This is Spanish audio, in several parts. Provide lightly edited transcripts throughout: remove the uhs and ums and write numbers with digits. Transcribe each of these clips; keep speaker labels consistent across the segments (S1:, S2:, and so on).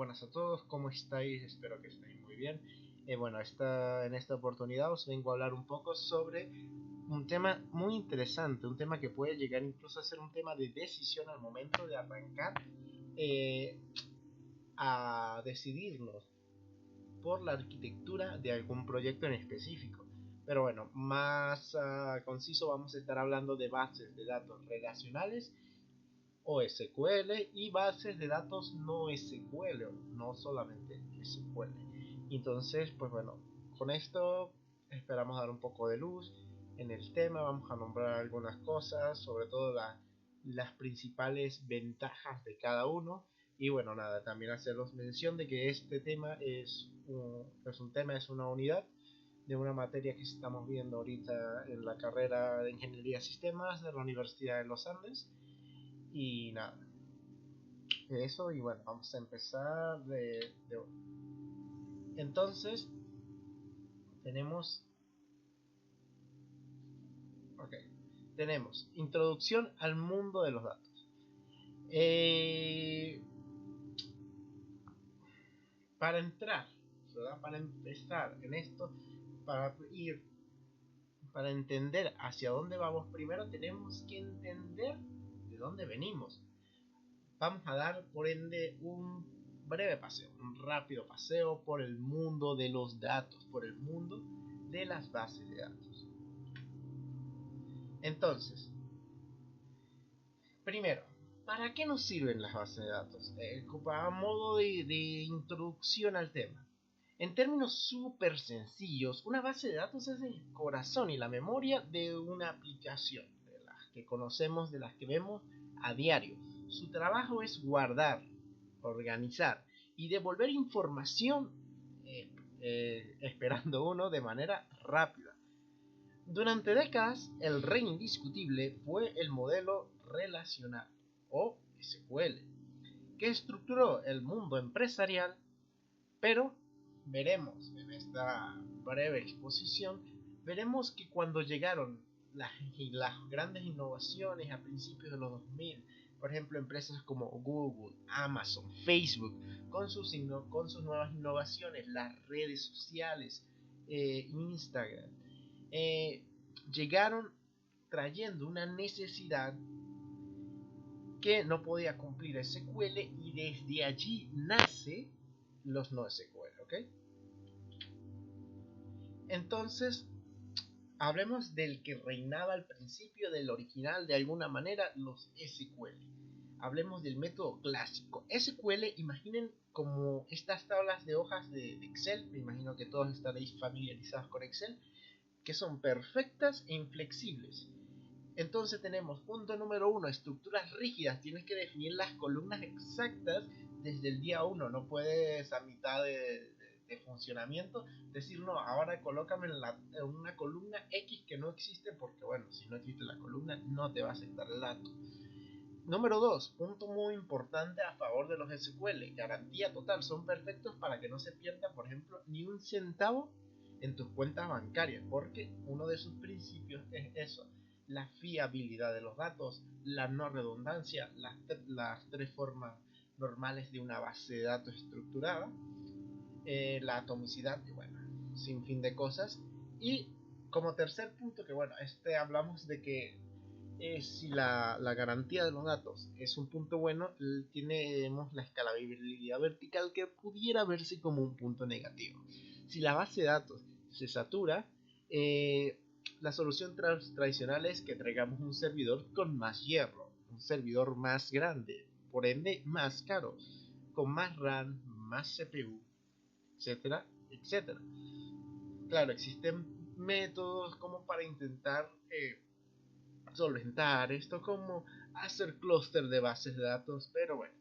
S1: buenas a todos, ¿cómo estáis? Espero que estéis muy bien. En esta oportunidad os vengo a hablar un poco sobre un tema muy interesante, un tema que puede llegar incluso a ser un tema de decisión al momento de arrancar a decidirnos por la arquitectura de algún proyecto en específico. Pero bueno, más conciso vamos a estar hablando de bases de datos relacionales o SQL y bases de datos no SQL, no solamente SQL. Entonces, pues bueno, con esto esperamos dar un poco de luz en el tema, vamos a nombrar algunas cosas, sobre todo las principales ventajas de cada uno. Y bueno, nada, también haceros mención de que este tema es una unidad de una materia que estamos viendo ahorita en la carrera de Ingeniería de Sistemas de la Universidad de los Andes. Y nada, eso. Y bueno, vamos a empezar entonces tenemos ok, tenemos introducción al mundo de los datos. Para entrar, ¿verdad? Para empezar en esto, para ir para entender hacia dónde vamos, primero tenemos que entender de dónde venimos. Vamos a dar, por ende, un breve paseo, un rápido paseo por el mundo de los datos, por el mundo de las bases de datos. Entonces, primero, ¿para qué nos sirven las bases de datos? A modo de introducción al tema. En términos súper sencillos, una base de datos es el corazón y la memoria de una aplicación, de las que conocemos, de las que vemos a diario. Su trabajo es guardar, organizar y devolver información, esperando uno de manera rápida. Durante décadas, el rey indiscutible fue el modelo relacional, o SQL, que estructuró el mundo empresarial, pero veremos en esta breve exposición, veremos que cuando llegaron las grandes innovaciones a principios de los 2000, por ejemplo empresas como Google, Amazon, Facebook, con sus nuevas innovaciones, las redes sociales, Instagram, llegaron trayendo una necesidad que no podía cumplir SQL, y desde allí nace los no SQL, ¿ok? Entonces, hablemos del que reinaba al principio, del original, de alguna manera, los SQL. Hablemos del método clásico. SQL, imaginen como estas tablas de hojas de Excel, me imagino que todos estaréis familiarizados con Excel, que son perfectas e inflexibles. Entonces tenemos punto número 1, estructuras rígidas. Tienes que definir las columnas exactas desde el día 1. No puedes a mitad de funcionamiento decir, no, ahora colócame en una columna X que no existe, porque bueno, si no existe la columna no te va a aceptar el dato. Número 2, punto muy importante a favor de los SQL, garantía total. Son perfectos para que no se pierda, por ejemplo, ni un centavo en tus cuentas bancarias, porque uno de sus principios es eso: la fiabilidad de los datos, la no redundancia, las tres formas normales de una base de datos estructurada, la atomicidad, y bueno, sin fin de cosas. Y como tercer punto, que bueno, hablamos de que si la garantía de los datos es un punto bueno, tenemos la escalabilidad vertical, que pudiera verse como un punto negativo. Si la base de datos se satura, la solución tradicional es que traigamos un servidor con más hierro, un servidor más grande, por ende más caro, con más RAM, más CPU, etcétera, etcétera. Claro, existen métodos como para intentar solventar esto, como hacer clúster de bases de datos, pero bueno,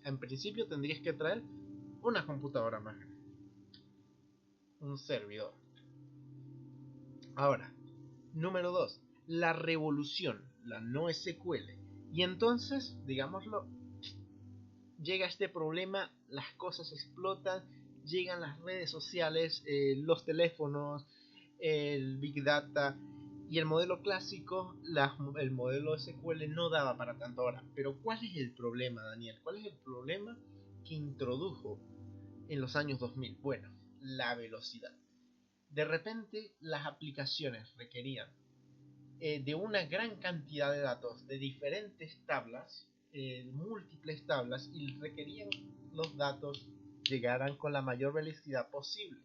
S1: en principio tendrías que traer una computadora más grande, un servidor. Ahora, número 2, la revolución, la no SQL. Y entonces, digámoslo, llega este problema, las cosas explotan, llegan las redes sociales, los teléfonos, el Big Data, y el modelo clásico, el modelo SQL no daba para tanto ahora. Pero ¿cuál es el problema, Daniel? ¿Cuál es el problema que introdujo en los años 2000? Bueno, la velocidad. De repente las aplicaciones requerían de una gran cantidad de datos de diferentes tablas, múltiples tablas, y requerían los datos llegaran con la mayor velocidad posible.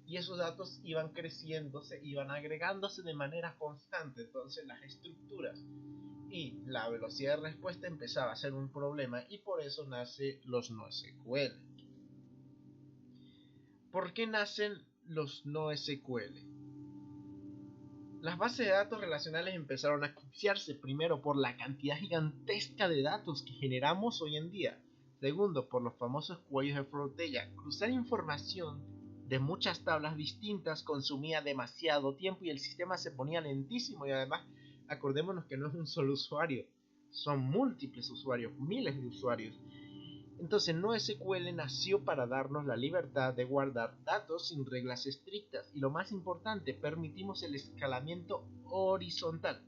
S1: Y esos datos iban creciendo, iban agregándose de manera constante. Entonces las estructuras y la velocidad de respuesta empezaba a ser un problema, y por eso nace los NoSQL. ¿Por qué nacen los NoSQL? Las bases de datos relacionales empezaron a asfixiarse, primero por la cantidad gigantesca de datos que generamos hoy en día, segundo por los famosos cuellos de botella. Cruzar información de muchas tablas distintas consumía demasiado tiempo y el sistema se ponía lentísimo, y además acordémonos que no es un solo usuario, son múltiples usuarios, miles de usuarios. Entonces NoSQL nació para darnos la libertad de guardar datos sin reglas estrictas, y lo más importante, permitimos el escalamiento horizontal.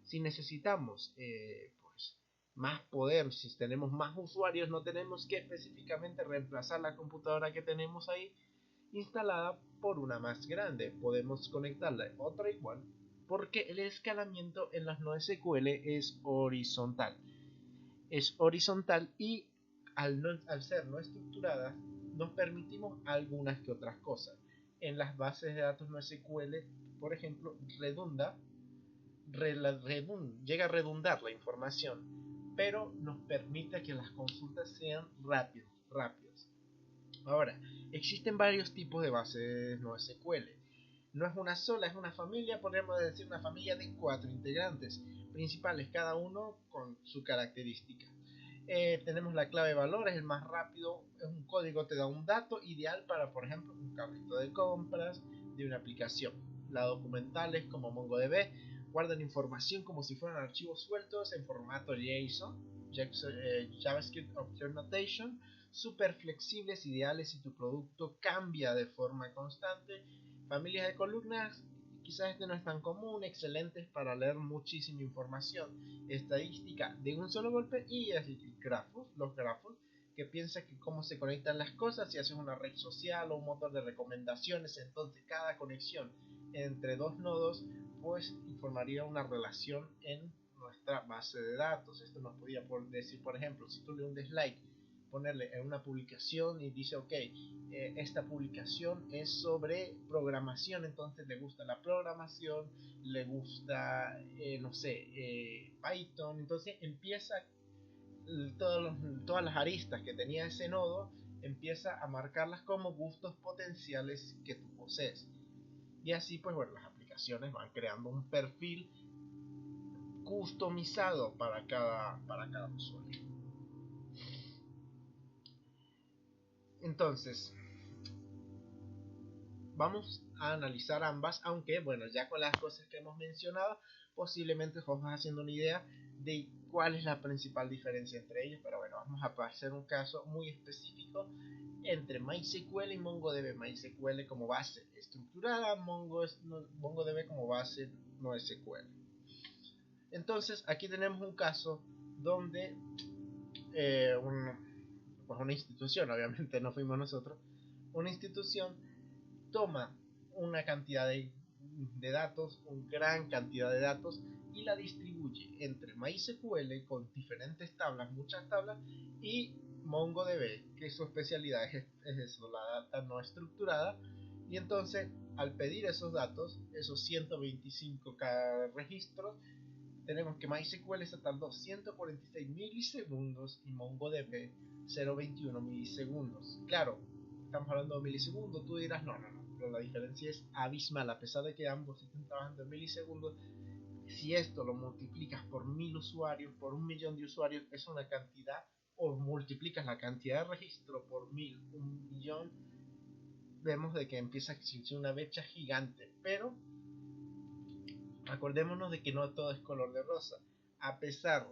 S1: Si necesitamos pues, más poder, si tenemos más usuarios, no tenemos que específicamente reemplazar la computadora que tenemos ahí instalada por una más grande. Podemos conectarla a otra igual, porque el escalamiento en las NoSQL es horizontal. Es horizontal, y al ser no estructuradas, nos permitimos algunas que otras cosas. En las bases de datos NoSQL, por ejemplo, llega a redundar la información, pero nos permite que las consultas sean rápidas. Ahora, existen varios tipos de bases NoSQL. No es una sola, es una familia, podríamos decir una familia de 4 integrantes principales, cada uno con su característica. Tenemos la clave valor, es el más rápido, es un código, te da un dato ideal para, por ejemplo, un carrito de compras de una aplicación. La documental es como MongoDB, guardan información como si fueran archivos sueltos en formato JSON, JavaScript Object Notation, súper flexibles, ideales si tu producto cambia de forma constante. Familias de columnas, quizás este no es tan común, excelentes para leer muchísima información estadística de un solo golpe. Y así los grafos, que piensa que cómo se conectan las cosas. Si haces una red social o un motor de recomendaciones, entonces cada conexión entre dos nodos pues informaría una relación en nuestra base de datos. Esto nos podía decir, por ejemplo, si tú le un dislike, ponerle en una publicación y dice ok, esta publicación es sobre programación, entonces le gusta la programación, le gusta no sé, Python, entonces empieza todas las aristas que tenía ese nodo, empieza a marcarlas como gustos potenciales que tú posees, y así pues bueno, las aplicaciones van creando un perfil customizado para cada usuario. Entonces, vamos a analizar ambas, aunque bueno, ya con las cosas que hemos mencionado, posiblemente os vas haciendo una idea de cuál es la principal diferencia entre ellos, pero bueno, vamos a hacer un caso muy específico entre MySQL y MongoDB. MySQL como base estructurada, MongoDB como base NoSQL. Entonces, aquí tenemos un caso donde pues una institución, obviamente no fuimos nosotros, una institución toma una cantidad de datos, una gran cantidad de datos, y la distribuye entre MySQL con diferentes tablas, muchas tablas, y MongoDB, que su especialidad es eso, la data no estructurada. Y entonces, al pedir esos datos, esos 125 cada registro, tenemos que MySQL se tardó 146 milisegundos y MongoDB 0.21 milisegundos. Claro, estamos hablando de milisegundos, tú dirás no, pero la diferencia es abismal. A pesar de que ambos estén trabajando en milisegundos, si esto lo multiplicas por 1000 usuarios, por 1.000.000 de usuarios, es una cantidad, o multiplicas la cantidad de registro por 1000, 1.000.000, vemos de que empieza a existir una brecha gigante. Pero acordémonos de que no todo es color de rosa. A pesar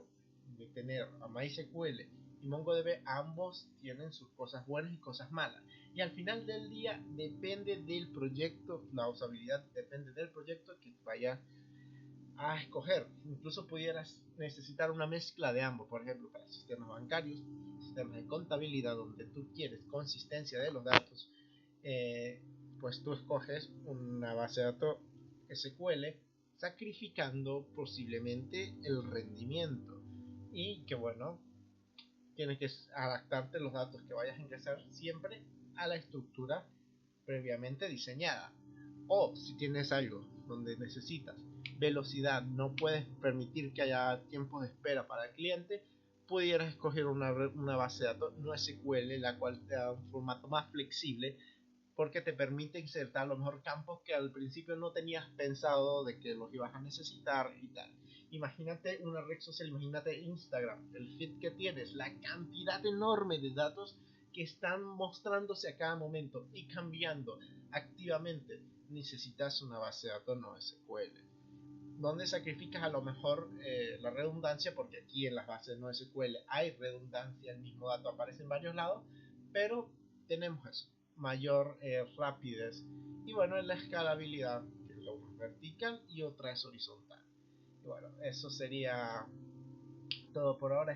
S1: de tener a MySQL y MongoDB, ambos tienen sus cosas buenas y cosas malas. Y al final del día depende del proyecto, la usabilidad depende del proyecto que vaya a escoger. Incluso pudieras necesitar una mezcla de ambos, por ejemplo, para sistemas bancarios, sistemas de contabilidad, donde tú quieres consistencia de los datos, eh, pues tú escoges una base de datos SQL, sacrificando posiblemente el rendimiento. Y que bueno, tienes que adaptarte los datos que vayas a ingresar siempre a la estructura previamente diseñada. O si tienes algo donde necesitas velocidad, no puedes permitir que haya tiempos de espera para el cliente, pudieras escoger una base de datos no SQL, la cual te da un formato más flexible porque te permite insertar a lo mejor campos que al principio no tenías pensado de que los ibas a necesitar y tal. Imagínate una red social, imagínate Instagram, el feed que tienes, la cantidad enorme de datos que están mostrándose a cada momento y cambiando activamente. Necesitas una base de datos no SQL, donde sacrificas a lo mejor la redundancia, porque aquí en las bases no SQL hay redundancia, el mismo dato aparece en varios lados, pero tenemos eso, mayor rapidez y bueno, en la escalabilidad, que una es vertical y otra es horizontal. Y bueno, eso sería todo por ahora.